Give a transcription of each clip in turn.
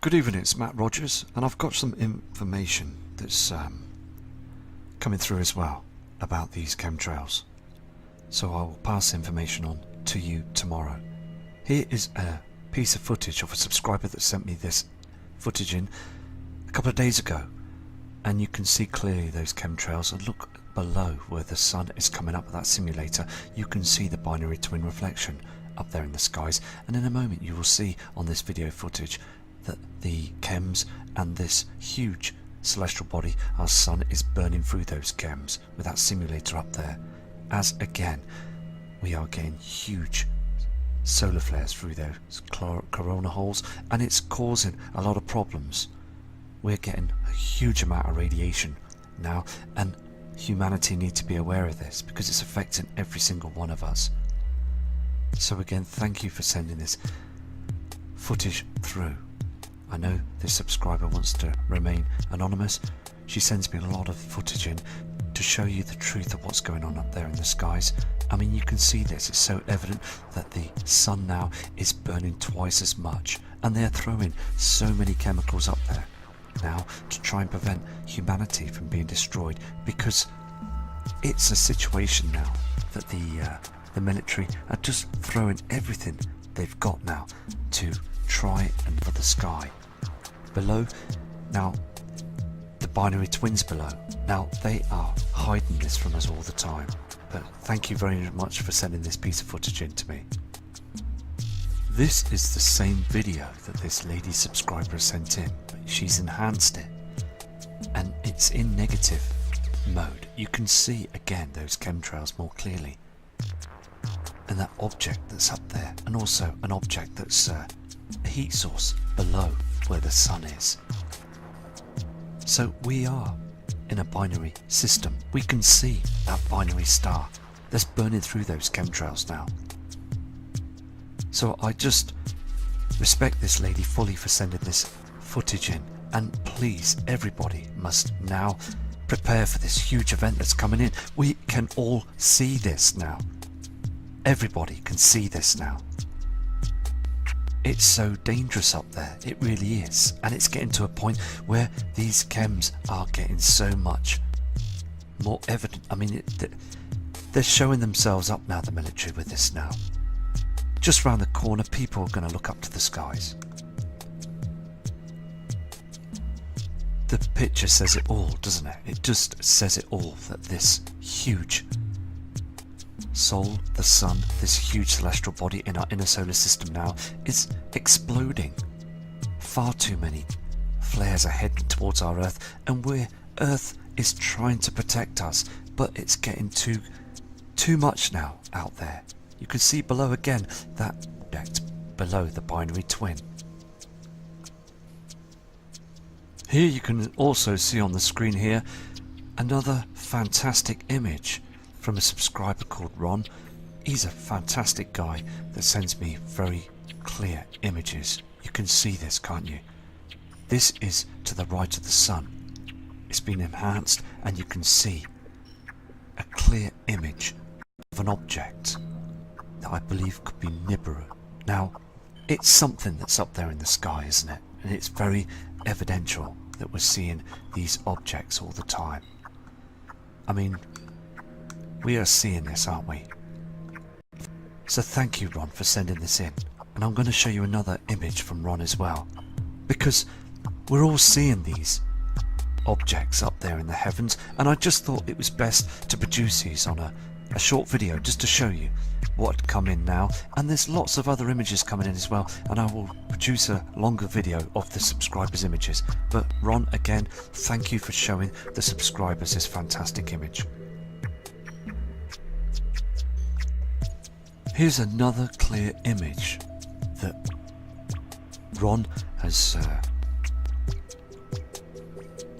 Good evening, it's Matt Rogers, and I've got some information that's coming through as well about these chemtrails. So I will pass information on to you tomorrow. Here is a piece of footage of a subscriber that sent me this footage in a couple of days ago, and you can see clearly those chemtrails. And look below where the sun is coming up with that simulator, you can see the binary twin reflection up there in the skies, and in a moment you will see on this video footage that the chems and this huge celestial body, our sun, is burning through those chems with that simulator up there, as again we are getting huge solar flares through those corona holes, and it's causing a lot of problems. We're getting a huge amount of radiation now, and humanity need to be aware of this because it's affecting every single one of us. So again, thank you for sending this footage through. I know this subscriber wants to remain anonymous. She sends me a lot of footage in to show you the truth of what's going on up there in the skies. I mean, you can see this, it's so evident that the sun now is burning twice as much, and they're throwing so many chemicals up there now to try and prevent humanity from being destroyed, because it's a situation now that the military are just throwing everything they've got now to try and for the sky. Below, now the binary twins below, now they are hiding this from us all the time, but thank you very much for sending this piece of footage in to me. This is the same video that this lady subscriber sent in, but she's enhanced it and it's in negative mode. You can see again those chemtrails more clearly, and that object that's up there, and also an object that's a heat source below where the sun is. So we are in a binary system. We can see that binary star that's burning through those chemtrails now. So I just respect this lady fully for sending this footage in, and please, everybody must now prepare for this huge event that's coming in. We can all see this now. Everybody can see this now. It's so dangerous up there, it really is, and it's getting to a point where these chems are getting so much more evident. I mean, they're showing themselves up now, the military, with this now. Just round the corner, people are going to look up to the skies. The picture says it all, doesn't it? It just says it all, that this huge Sol, the sun, this huge celestial body in our inner solar system now, is exploding. Far too many flares are heading towards our Earth, and Earth is trying to protect us, but it's getting too much now out there. You can see below again that object below the binary twin. Here you can also see on the screen here another fantastic image from a subscriber called Ron. He's a fantastic guy that sends me very clear images. You can see this, can't you? This is to the right of the sun. It's been enhanced, and you can see a clear image of an object that I believe could be Nibiru. Now, it's something that's up there in the sky, isn't it? And it's very evidential that we're seeing these objects all the time. I mean, we are seeing this, aren't we? So thank you, Ron, for sending this in. And I'm going to show you another image from Ron as well, because we're all seeing these objects up there in the heavens, and I just thought it was best to produce these on a short video just to show you what had come in now. And there's lots of other images coming in as well, and I will produce a longer video of the subscribers' images. But Ron, again, thank you for showing the subscribers this fantastic image. Here's another clear image that Ron has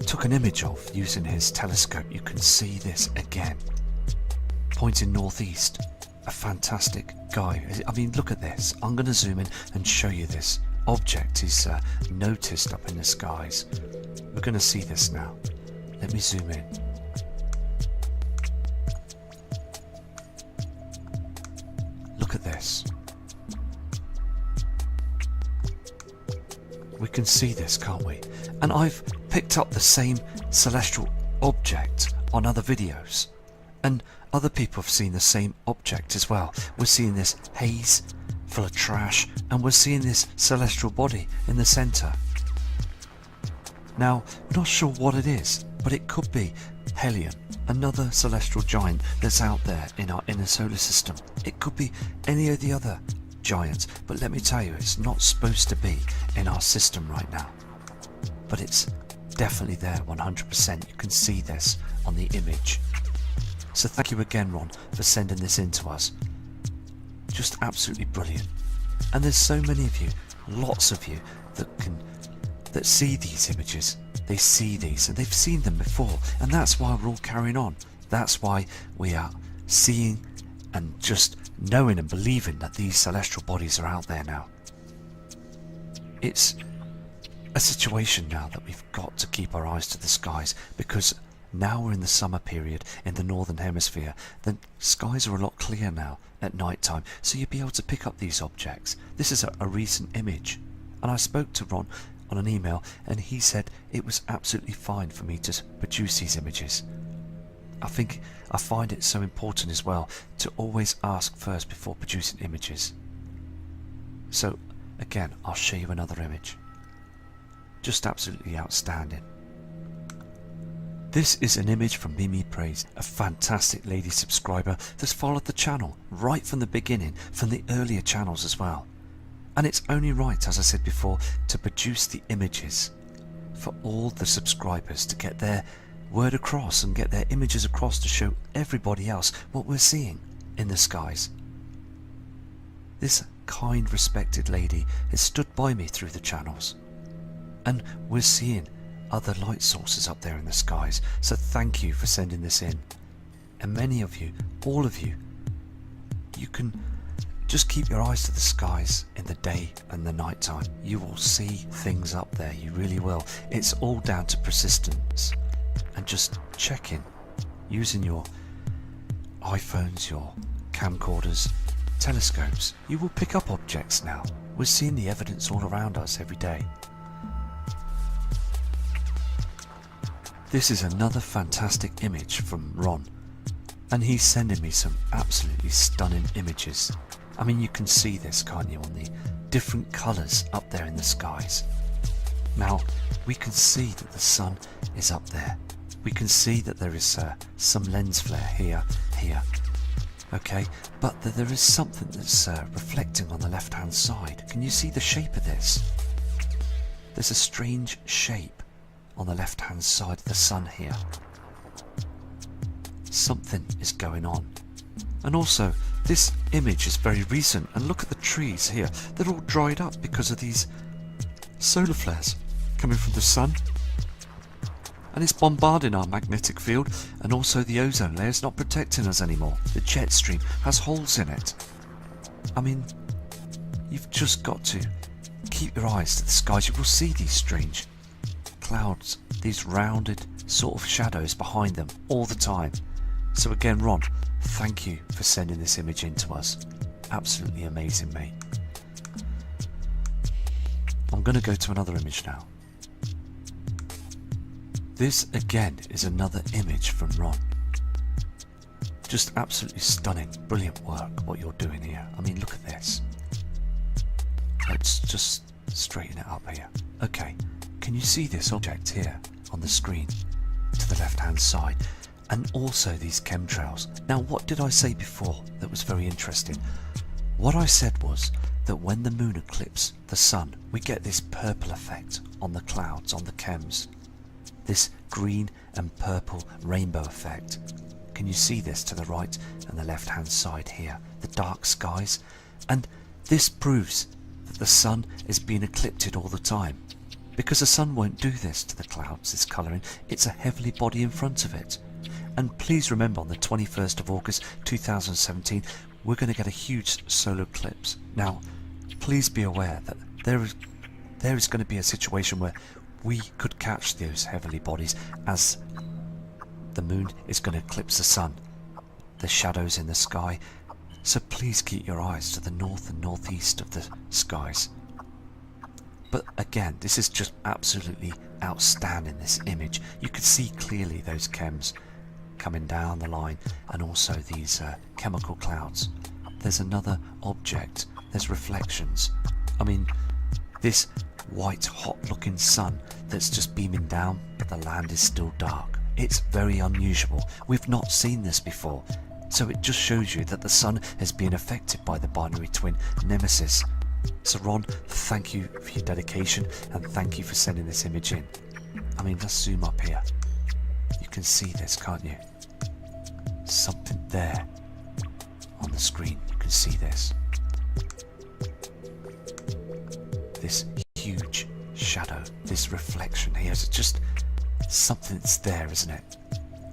took an image of using his telescope. You can see this again, pointing northeast. A fantastic guy. I mean, look at this. I'm going to zoom in and show you this object is noticed up in the skies. We're going to see this now. Let me zoom in. Look at this. We can see this, can't we? And I've picked up the same celestial object on other videos, and other people have seen the same object as well. We're seeing this haze full of trash, and we're seeing this celestial body in the centre. Now, we're not sure what it is, but it could be Helion, another celestial giant that's out there in our inner solar system. It could be any of the other giants, but let me tell you, it's not supposed to be in our system right now. But it's definitely there, 100%. You can see this on the image. So thank you again, Ron, for sending this in to us. Just absolutely brilliant. And there's so many of you, lots of you, that see these images. They see these, and they've seen them before, and that's why we're all carrying on. That's why we are seeing and just knowing and believing that these celestial bodies are out there now. It's a situation now that we've got to keep our eyes to the skies, because now we're in the summer period in the northern hemisphere. The skies are a lot clearer now at night time, so you'll be able to pick up these objects. This is a recent image, and I spoke to Ron on an email, and he said it was absolutely fine for me to produce these images. I find it so important as well to always ask first before producing images. So again, I'll show you another image. Just absolutely outstanding. This is an image from Mimi Praise, a fantastic lady subscriber that's followed the channel right from the beginning, from the earlier channels as well. And it's only right, as I said before, to produce the images for all the subscribers to get their word across and get their images across to show everybody else what we're seeing in the skies. This kind, respected lady has stood by me through the channels, and we're seeing other light sources up there in the skies, so thank you for sending this in. And many of you, all of you, you can just keep your eyes to the skies in the day and the night time. You will see things up there, you really will. It's all down to persistence and just checking, using your iPhones, your camcorders, telescopes. You will pick up objects now. We're seeing the evidence all around us every day. This is another fantastic image from Ron, and he's sending me some absolutely stunning images. I mean, you can see this, can't you, on the different colours up there in the skies. Now, we can see that the sun is up there. We can see that there is some lens flare here, okay, but there is something that's reflecting on the left-hand side. Can you see the shape of this? There's a strange shape on the left-hand side of the sun here. Something is going on. And also, this image is very recent, and look at the trees here. They're all dried up because of these solar flares coming from the sun. And it's bombarding our magnetic field, and also the ozone layer is not protecting us anymore. The jet stream has holes in it. I mean, you've just got to keep your eyes to the skies. You will see these strange clouds, these rounded sort of shadows behind them all the time. So again, Ron, thank you for sending this image in to us. Absolutely amazing, mate. I'm going to go to another image now. This again is another image from Ron. Just absolutely stunning, brilliant work what you're doing here. I mean, look at this. Let's just straighten it up here. Okay, can you see this object here on the screen to the left hand side? And also these chemtrails. Now, what did I say before that was very interesting? What I said was that when the moon eclipses the sun, we get this purple effect on the clouds, on the chems. This green and purple rainbow effect. Can you see this to the right and the left hand side here? The dark skies. And this proves that the sun is being eclipsed all the time. Because the sun won't do this to the clouds, this colouring. It's a heavenly body in front of it. And please remember, on the 21st of August 2017, we're going to get a huge solar eclipse. Now, please be aware that there is going to be a situation where we could catch those heavenly bodies as the moon is going to eclipse the sun. The shadows in the sky. So please keep your eyes to the north and northeast of the skies. But again, this is just absolutely outstanding, this image. You could see clearly those chems coming down the line, and also these chemical clouds. There's another object, there's reflections. I mean, this white hot looking sun that's just beaming down, but the land is still dark. It's very unusual. We've not seen this before. So it just shows you that the sun has been affected by the binary twin Nemesis. So Ron, thank you for your dedication, and thank you for sending this image in. I mean, let's zoom up here. You can see this, can't you? Something there on the screen. You can see this. This huge shadow, this reflection here. It's just something's there, isn't it?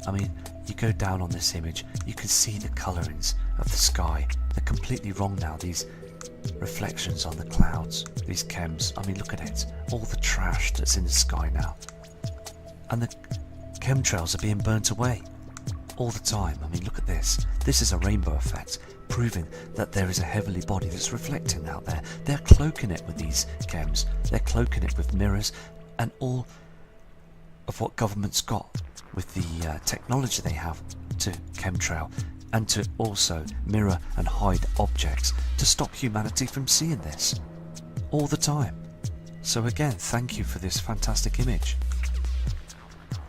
I mean, you go down on this image, you can see the colourings of the sky. They're completely wrong now, these reflections on the clouds, these chems. I mean, look at it, all the trash that's in the sky now. And the chemtrails are being burnt away all the time. I mean, look at this. This is a rainbow effect, proving that there is a heavenly body that's reflecting out there. They're cloaking it with these chems. They're cloaking it with mirrors and all of what government's got with the technology they have to chemtrail and to also mirror and hide objects to stop humanity from seeing this all the time. So again, thank you for this fantastic image.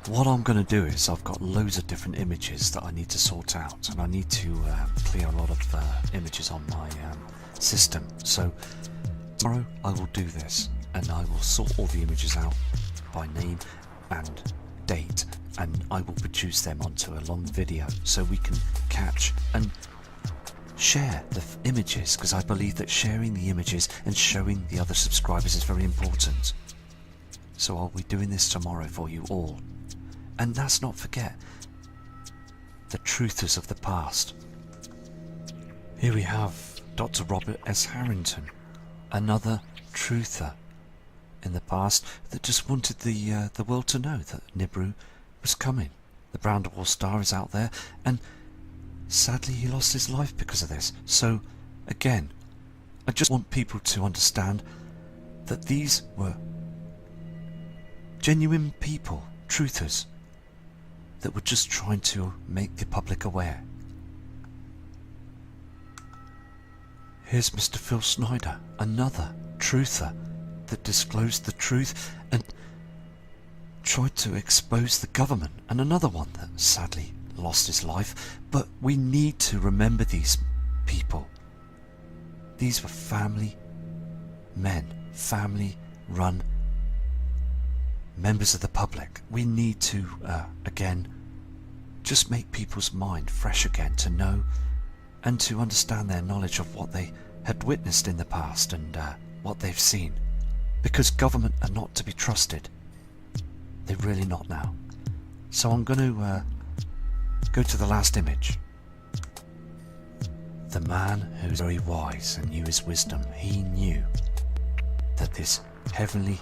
What I'm going to do is I've got loads of different images that I need to sort out, and I need to clear a lot of images on my system. So tomorrow I will do this, and I will sort all the images out by name and date, and I will produce them onto a long video so we can catch and share the images, because I believe that sharing the images and showing the other subscribers is very important. So I'll be doing this tomorrow for you all. And let's not forget the truthers of the past. Here we have Dr. Robert S. Harrington, another truther in the past that just wanted the world to know that Nibiru was coming. The brown dwarf star is out there, and sadly he lost his life because of this. So again, I just want people to understand that these were genuine people, truthers, that were just trying to make the public aware. Here's Mr. Phil Snyder, another truther that disclosed the truth and tried to expose the government, and another one that sadly lost his life. But we need to remember these people. These were family men, family run members of the public. We need to again just make people's mind fresh again, to know and to understand their knowledge of what they had witnessed in the past and what they've seen, because government are not to be trusted. They're really not now. So I'm going to go to the last image. The man who's very wise and knew his wisdom, he knew that this heavenly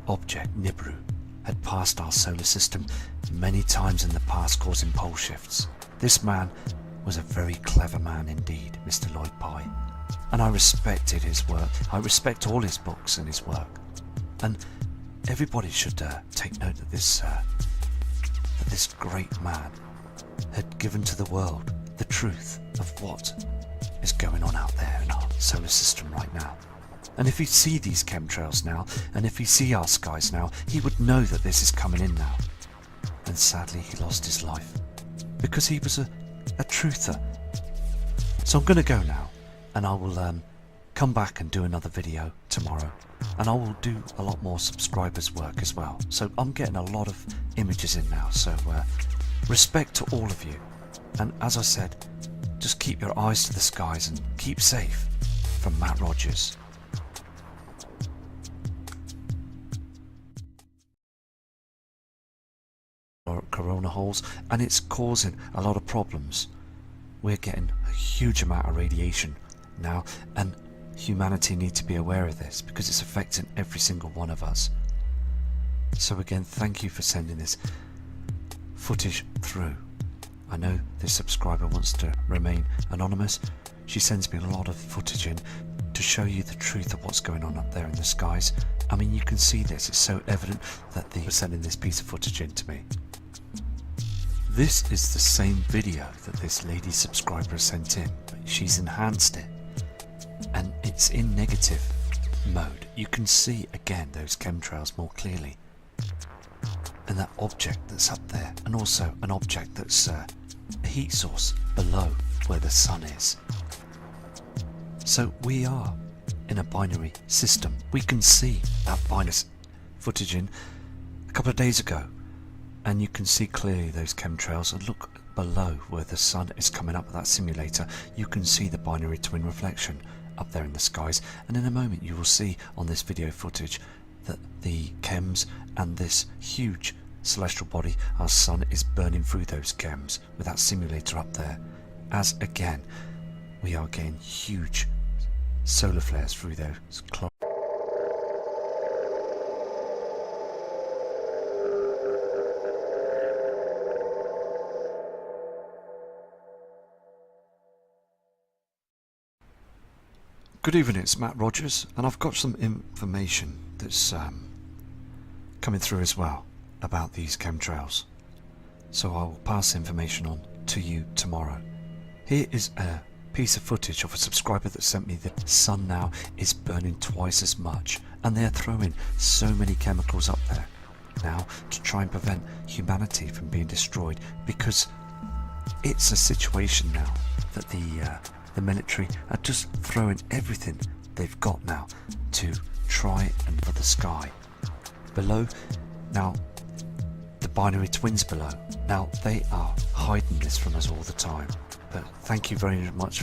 object, Nibiru, had passed our solar system many times in the past, causing pole shifts. This man was a very clever man indeed, Mr. Lloyd Pye, and I respected his work. I respect all his books and his work, and everybody should take note that this great man had given to the world the truth of what is going on out there in our solar system right now. And if he'd see these chemtrails now, and if he'd see our skies now, he would know that this is coming in now. And sadly he lost his life because he was a truther. So I'm going to go now, and I will come back and do another video tomorrow, and I will do a lot more subscribers work as well. So I'm getting a lot of images in now, so respect to all of you, and as I said, just keep your eyes to the skies and keep safe. From Matt Rogers. Corona holes, and it's causing a lot of problems. We're getting a huge amount of radiation now, and humanity need to be aware of this because it's affecting every single one of us. So again, thank you for sending this footage through. I know this subscriber wants to remain anonymous. She sends me a lot of footage in to show you the truth of what's going on up there in the skies. I mean, you can see this, it's so evident that they were sending this piece of footage in to me. This is the same video that this lady subscriber sent in, but she's enhanced it and it's in negative mode. You can see again those chemtrails more clearly, and that object that's up there, and also an object that's a heat source below where the sun is. So we are in a binary system. We can see that binary footage in a couple of days ago, and you can see clearly those chemtrails, and look below where the sun is coming up with that simulator. You can see the binary twin reflection up there in the skies, and in a moment you will see on this video footage that the chems and this huge celestial body, our sun, is burning through those chems with that simulator up there, as again we are getting huge solar flares through those clouds. Good evening, it's Matt Rogers, and I've got some information that's coming through as well about these chemtrails, so I will pass information on to you tomorrow. Here is a piece of footage of a subscriber that sent me the sun now is burning twice as much, and they're throwing so many chemicals up there now to try and prevent humanity from being destroyed, because it's a situation now that the military are just throwing everything they've got now to try and for the sky below. Now the binary twins below, now they are hiding this from us all the time, but thank you very much